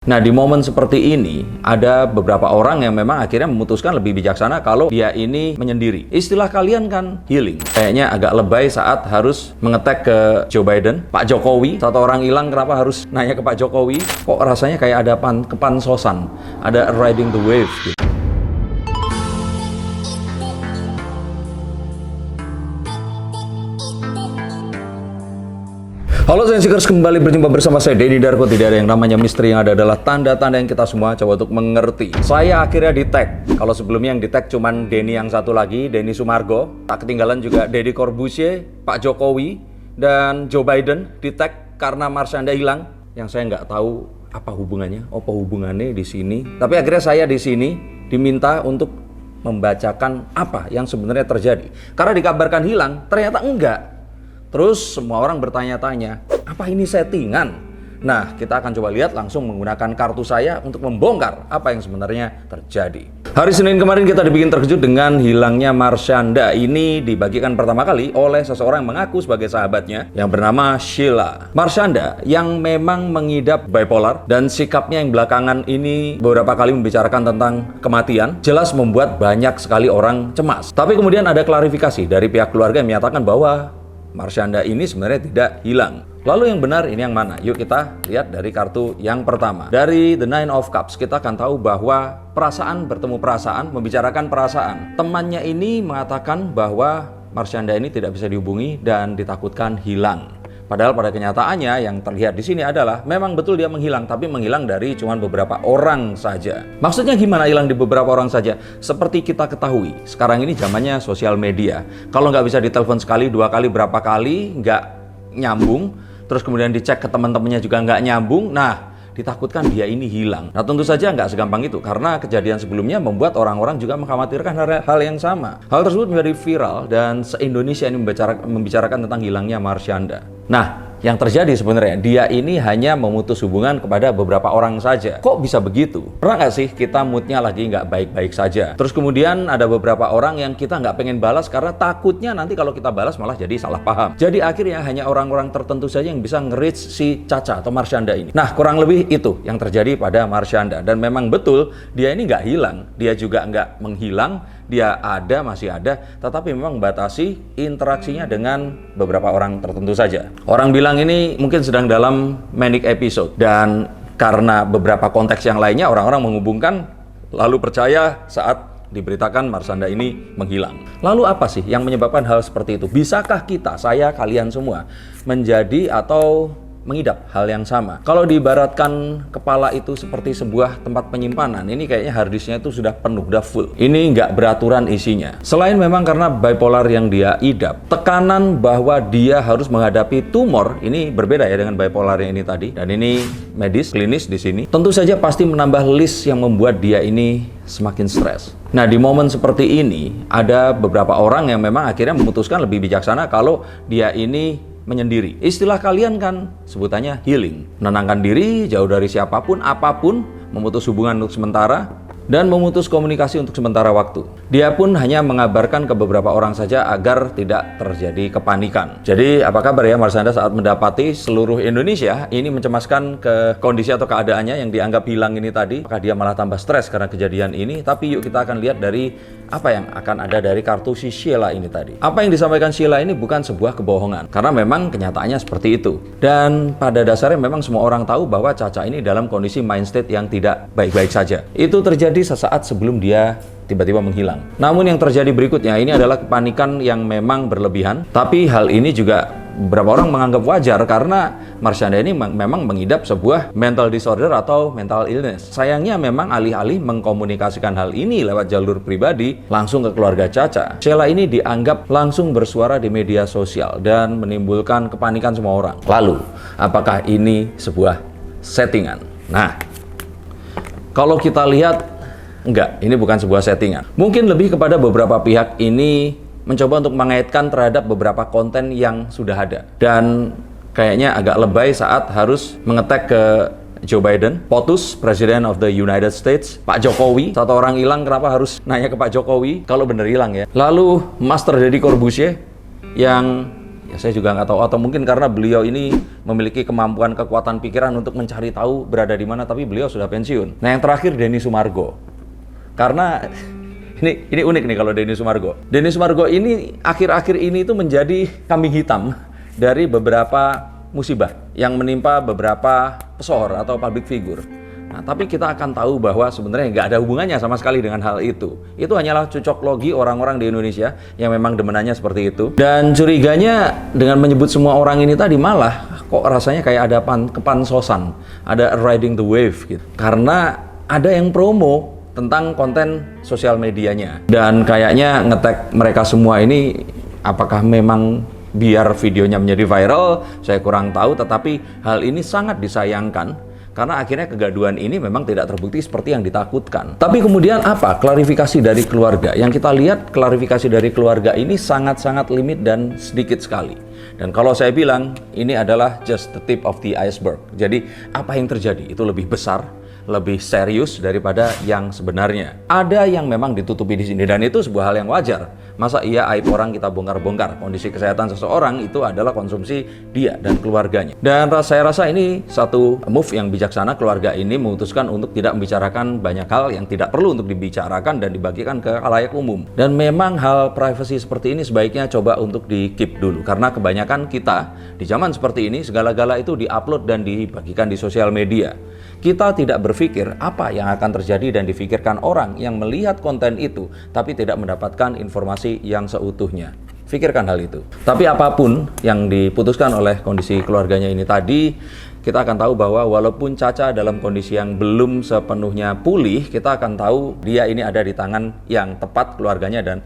Nah, di momen seperti ini, ada beberapa orang yang memang akhirnya memutuskan lebih bijaksana kalau dia ini menyendiri. Istilah kalian kan healing. Kayaknya agak lebay saat harus mengetek ke Joe Biden, Pak Jokowi. Satu orang hilang, kenapa harus nanya ke Pak Jokowi? Kok rasanya kayak ada kepansosan, ada riding the wave gitu. Halo Sensikers, kembali berjumpa bersama saya Denny Darko. Tidak ada yang namanya misteri, yang ada adalah tanda-tanda yang kita semua coba untuk mengerti. Saya akhirnya di tag. Kalau sebelumnya yang di tag cuman Denny yang satu lagi, Denny Sumargo. Tak ketinggalan juga Deddy Corbuzier, Pak Jokowi, dan Joe Biden di tag karena Marsyanda hilang. Yang saya nggak tahu apa hubungannya, apa hubungannya di sini. Tapi akhirnya saya di sini diminta untuk membacakan apa yang sebenarnya terjadi. Karena dikabarkan hilang, ternyata enggak. Terus semua orang bertanya-tanya, apa ini settingan? Nah, kita akan coba lihat langsung menggunakan kartu saya untuk membongkar apa yang sebenarnya terjadi. Hari Senin kemarin kita dibikin terkejut dengan hilangnya Marsyanda. Ini dibagikan pertama kali oleh seseorang yang mengaku sebagai sahabatnya yang bernama Sheila. Marsyanda yang memang mengidap bipolar dan sikapnya yang belakangan ini beberapa kali membicarakan tentang kematian jelas membuat banyak sekali orang cemas. Tapi kemudian ada klarifikasi dari pihak keluarga yang menyatakan bahwa Marsyanda ini sebenarnya tidak hilang. Lalu yang benar ini yang mana? Yuk kita lihat dari kartu yang pertama. Dari The Nine of Cups kita akan tahu bahwa perasaan bertemu perasaan, membicarakan perasaan. Temannya ini mengatakan bahwa Marsyanda ini tidak bisa dihubungi dan ditakutkan hilang. Padahal pada kenyataannya yang terlihat di sini adalah memang betul dia menghilang, tapi menghilang dari cuma beberapa orang saja. Maksudnya gimana hilang di beberapa orang saja? Seperti kita ketahui, sekarang ini zamannya sosial media. Kalau nggak bisa ditelepon sekali, dua kali, berapa kali, nggak nyambung, terus kemudian dicek ke teman-temannya juga nggak nyambung, nah ditakutkan dia ini hilang. Nah tentu saja nggak segampang itu, karena kejadian sebelumnya membuat orang-orang juga mengkhawatirkan hal yang sama. Hal tersebut menjadi viral dan se-Indonesia ini membicarakan tentang hilangnya Marsyanda. Nah, yang terjadi sebenarnya dia ini hanya memutus hubungan kepada beberapa orang saja. Kok bisa begitu? Pernah nggak sih kita moodnya lagi nggak baik-baik saja? Terus kemudian ada beberapa orang yang kita nggak pengen balas karena takutnya nanti kalau kita balas malah jadi salah paham. Jadi akhirnya hanya orang-orang tertentu saja yang bisa nge-reach si Caca atau Marsyanda ini. Nah, kurang lebih itu yang terjadi pada Marsyanda. Dan memang betul dia ini nggak hilang. Dia juga nggak menghilang. Dia ada, masih ada, tetapi memang membatasi interaksinya dengan beberapa orang tertentu saja. Orang bilang ini mungkin sedang dalam manic episode, dan karena beberapa konteks yang lainnya orang-orang menghubungkan lalu percaya saat diberitakan Marsyanda ini menghilang. Lalu apa sih yang menyebabkan hal seperti itu? Bisakah kita, saya, kalian semua menjadi atau mengidap hal yang sama? Kalau diibaratkan kepala itu seperti sebuah tempat penyimpanan, ini kayaknya harddisknya itu sudah penuh, udah full. Ini nggak beraturan isinya. Selain memang karena bipolar yang dia idap, tekanan bahwa dia harus menghadapi tumor ini berbeda ya dengan bipolar yang ini tadi. Dan ini medis, klinis di sini. Tentu saja pasti menambah list yang membuat dia ini semakin stres. Nah, di momen seperti ini ada beberapa orang yang memang akhirnya memutuskan lebih bijaksana kalau dia ini menyendiri. Istilah kalian kan sebutannya healing. Menenangkan diri, jauh dari siapapun, apapun, memutus hubungan untuk sementara, dan memutus komunikasi untuk sementara waktu. Dia pun hanya mengabarkan ke beberapa orang saja agar tidak terjadi kepanikan. Jadi apa kabar ya Marsyanda saat mendapati seluruh Indonesia ini mencemaskan ke kondisi atau keadaannya yang dianggap hilang ini tadi? Apakah dia malah tambah stres karena kejadian ini? Tapi yuk kita akan lihat dari apa yang akan ada dari kartu si Sheila ini tadi. Apa yang disampaikan Sheila ini bukan sebuah kebohongan, karena memang kenyataannya seperti itu. Dan pada dasarnya memang semua orang tahu bahwa Caca ini dalam kondisi mind state yang tidak baik-baik saja. Itu terjadi sesaat sebelum dia tiba-tiba menghilang. Namun yang terjadi berikutnya ini adalah kepanikan yang memang berlebihan. Tapi hal ini juga beberapa orang menganggap wajar karena Marsyanda ini memang mengidap sebuah mental disorder atau mental illness. Sayangnya memang alih-alih mengkomunikasikan hal ini lewat jalur pribadi langsung ke keluarga Caca, Sheila ini dianggap langsung bersuara di media sosial dan menimbulkan kepanikan semua orang. Lalu, apakah ini sebuah settingan? Nah, kalau kita lihat, enggak, ini bukan sebuah settingan. Mungkin lebih kepada beberapa pihak ini mencoba untuk mengaitkan terhadap beberapa konten yang sudah ada. Dan kayaknya agak lebay saat harus mengetek ke Joe Biden, POTUS, President of the United States, Pak Jokowi. Satu orang hilang, kenapa harus nanya ke Pak Jokowi? Kalau bener hilang ya. Lalu Master Deddy Corbuzier yang ya saya juga nggak tahu, atau mungkin karena beliau ini memiliki kemampuan kekuatan pikiran untuk mencari tahu berada di mana, tapi beliau sudah pensiun. Nah, yang terakhir Denny Sumargo. Karena ini unik nih kalau Denny Sumargo. Denny Sumargo ini akhir-akhir ini itu menjadi kambing hitam dari beberapa musibah yang menimpa beberapa pesohor atau public figure. Nah, tapi kita akan tahu bahwa sebenarnya nggak ada hubungannya sama sekali dengan hal itu. Itu hanyalah cocok logi orang-orang di Indonesia yang memang demenannya seperti itu. Dan curiganya dengan menyebut semua orang ini tadi malah kok rasanya kayak ada kepansosan, ada riding the wave gitu. Karena ada yang promo tentang konten sosial medianya. Dan kayaknya nge-tag mereka semua ini apakah memang biar videonya menjadi viral, saya kurang tahu, tetapi hal ini sangat disayangkan. Karena akhirnya kegaduhan ini memang tidak terbukti seperti yang ditakutkan. Tapi kemudian apa? Klarifikasi dari keluarga. Yang kita lihat klarifikasi dari keluarga ini sangat-sangat limit dan sedikit sekali. Dan kalau saya bilang ini adalah just the tip of the iceberg. Jadi apa yang terjadi itu lebih besar, lebih serius daripada yang sebenarnya. Ada yang memang ditutupi di sini dan itu sebuah hal yang wajar. Masa iya aib orang kita bongkar-bongkar? Kondisi kesehatan seseorang itu adalah konsumsi dia dan keluarganya. Dan saya rasa ini satu move yang bijaksana. Keluarga ini memutuskan untuk tidak membicarakan banyak hal yang tidak perlu untuk dibicarakan dan dibagikan ke khalayak umum. Dan memang hal privasi seperti ini sebaiknya coba untuk di-keep dulu. Karena kebanyakan kita di zaman seperti ini segala-gala itu di-upload dan dibagikan di sosial media. Kita tidak berpikir apa yang akan terjadi dan difikirkan orang yang melihat konten itu, tapi tidak mendapatkan informasi yang seutuhnya. Pikirkan hal itu. Tapi apapun yang diputuskan oleh kondisi keluarganya ini tadi, kita akan tahu bahwa walaupun Caca dalam kondisi yang belum sepenuhnya pulih, kita akan tahu dia ini ada di tangan yang tepat keluarganya dan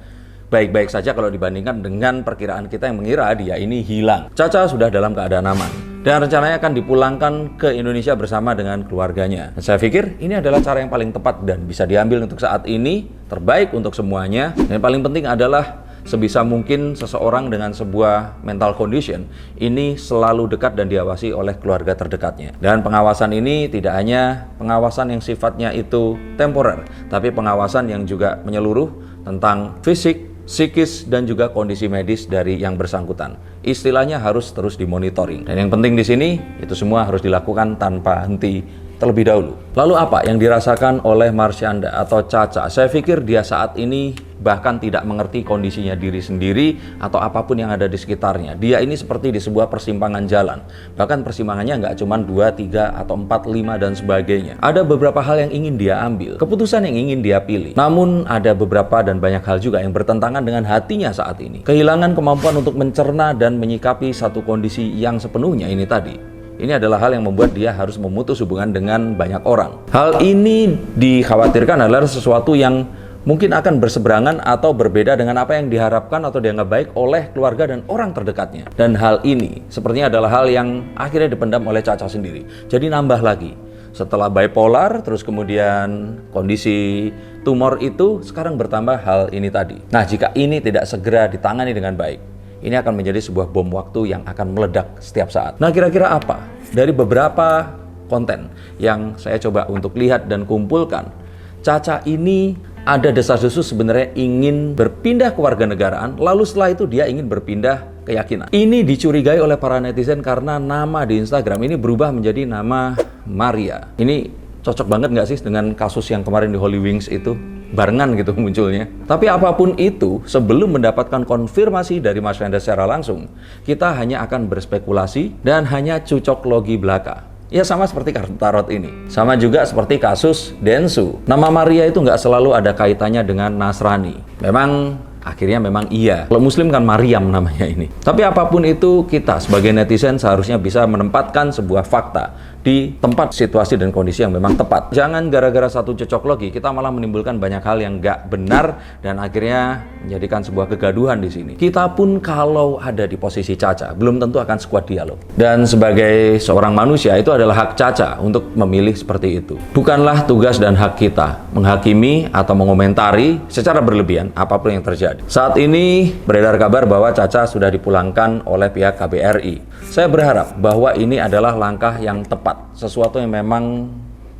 baik-baik saja kalau dibandingkan dengan perkiraan kita yang mengira dia ini hilang. Caca sudah dalam keadaan aman dan rencananya akan dipulangkan ke Indonesia bersama dengan keluarganya. Dan saya pikir ini adalah cara yang paling tepat dan bisa diambil untuk saat ini, terbaik untuk semuanya. Dan paling penting adalah sebisa mungkin seseorang dengan sebuah mental condition ini selalu dekat dan diawasi oleh keluarga terdekatnya. Dan pengawasan ini tidak hanya pengawasan yang sifatnya itu temporer, tapi pengawasan yang juga menyeluruh tentang fisik, psikis, dan juga kondisi medis dari yang bersangkutan. Istilahnya harus terus dimonitoring. Dan yang penting di sini, itu semua harus dilakukan tanpa henti terlebih dahulu. Lalu apa yang dirasakan oleh Marsyanda atau Caca? Saya pikir dia saat ini bahkan tidak mengerti kondisinya diri sendiri atau apapun yang ada di sekitarnya. Dia ini seperti di sebuah persimpangan jalan. Bahkan persimpangannya nggak cuma 2, 3, atau 4, 5, dan sebagainya. Ada beberapa hal yang ingin dia ambil, keputusan yang ingin dia pilih. Namun ada beberapa dan banyak hal juga yang bertentangan dengan hatinya saat ini. Kehilangan kemampuan untuk mencerna dan menyikapi satu kondisi yang sepenuhnya ini tadi. Ini adalah hal yang membuat dia harus memutus hubungan dengan banyak orang. Hal ini dikhawatirkan adalah sesuatu yang mungkin akan berseberangan atau berbeda dengan apa yang diharapkan atau dianggap baik oleh keluarga dan orang terdekatnya. Dan hal ini sepertinya adalah hal yang akhirnya dipendam oleh Caca sendiri. Jadi nambah lagi. Setelah bipolar, terus kemudian kondisi tumor itu, sekarang bertambah hal ini tadi. Nah, jika ini tidak segera ditangani dengan baik, ini akan menjadi sebuah bom waktu yang akan meledak setiap saat. Nah, kira-kira apa? Dari beberapa konten yang saya coba untuk lihat dan kumpulkan, Caca ini ada desas-desus sebenarnya ingin berpindah kewarganegaraan, lalu setelah itu dia ingin berpindah keyakinan. Ini dicurigai oleh para netizen karena nama di Instagram ini berubah menjadi nama Maria. Ini cocok banget nggak sih dengan kasus yang kemarin di Holy Wings itu? Barengan gitu munculnya. Tapi apapun itu, sebelum mendapatkan konfirmasi dari Marsyanda secara langsung, kita hanya akan berspekulasi dan hanya cucok logi belaka. Ya sama seperti kartu tarot ini. Sama juga seperti kasus Densu. Nama Maria itu nggak selalu ada kaitannya dengan Nasrani. Memang akhirnya memang iya. Kalau Muslim kan Maryam namanya ini. Tapi apapun itu, kita sebagai netizen seharusnya bisa menempatkan sebuah fakta di tempat, situasi, dan kondisi yang memang tepat. Jangan gara-gara satu cocok logi kita malah menimbulkan banyak hal yang nggak benar dan akhirnya menjadikan sebuah kegaduhan di sini. Kita pun kalau ada di posisi Caca belum tentu akan sekuat dialog. Dan sebagai seorang manusia itu adalah hak Caca untuk memilih seperti itu. Bukanlah tugas dan hak kita menghakimi atau mengomentari secara berlebihan apapun yang terjadi. Saat ini beredar kabar bahwa Caca sudah dipulangkan oleh pihak KBRI. Saya berharap bahwa ini adalah langkah yang tepat, sesuatu yang memang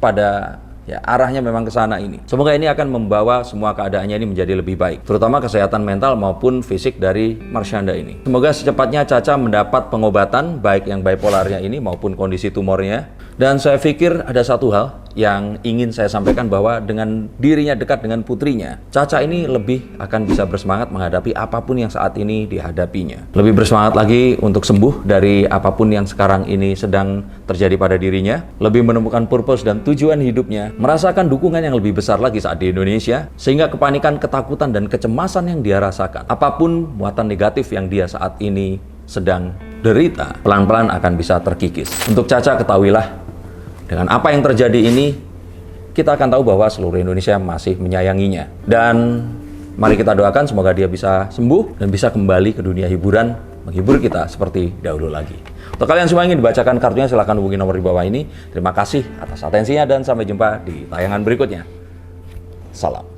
pada Ya, arahnya memang ke sana ini. Semoga ini akan membawa semua keadaannya ini menjadi lebih baik, terutama kesehatan mental maupun fisik dari Marsyanda ini. Semoga secepatnya Caca mendapat pengobatan, baik yang bipolarnya ini maupun kondisi tumornya. Dan saya pikir ada satu hal yang ingin saya sampaikan, bahwa dengan dirinya dekat dengan putrinya, Caca ini lebih akan bisa bersemangat menghadapi apapun yang saat ini dihadapinya. Lebih bersemangat lagi untuk sembuh dari apapun yang sekarang ini sedang terjadi pada dirinya, lebih menemukan purpose dan tujuan hidupnya, merasakan dukungan yang lebih besar lagi saat di Indonesia, sehingga kepanikan, ketakutan, dan kecemasan yang dia rasakan, apapun muatan negatif yang dia saat ini sedang derita, pelan-pelan akan bisa terkikis. Untuk Caca, ketahuilah, dengan apa yang terjadi ini, kita akan tahu bahwa seluruh Indonesia masih menyayanginya. Dan mari kita doakan semoga dia bisa sembuh dan bisa kembali ke dunia hiburan, menghibur kita seperti dahulu lagi. Untuk kalian semua yang ingin dibacakan kartunya, silahkan hubungi nomor di bawah ini. Terima kasih atas atensinya dan sampai jumpa di tayangan berikutnya. Salam.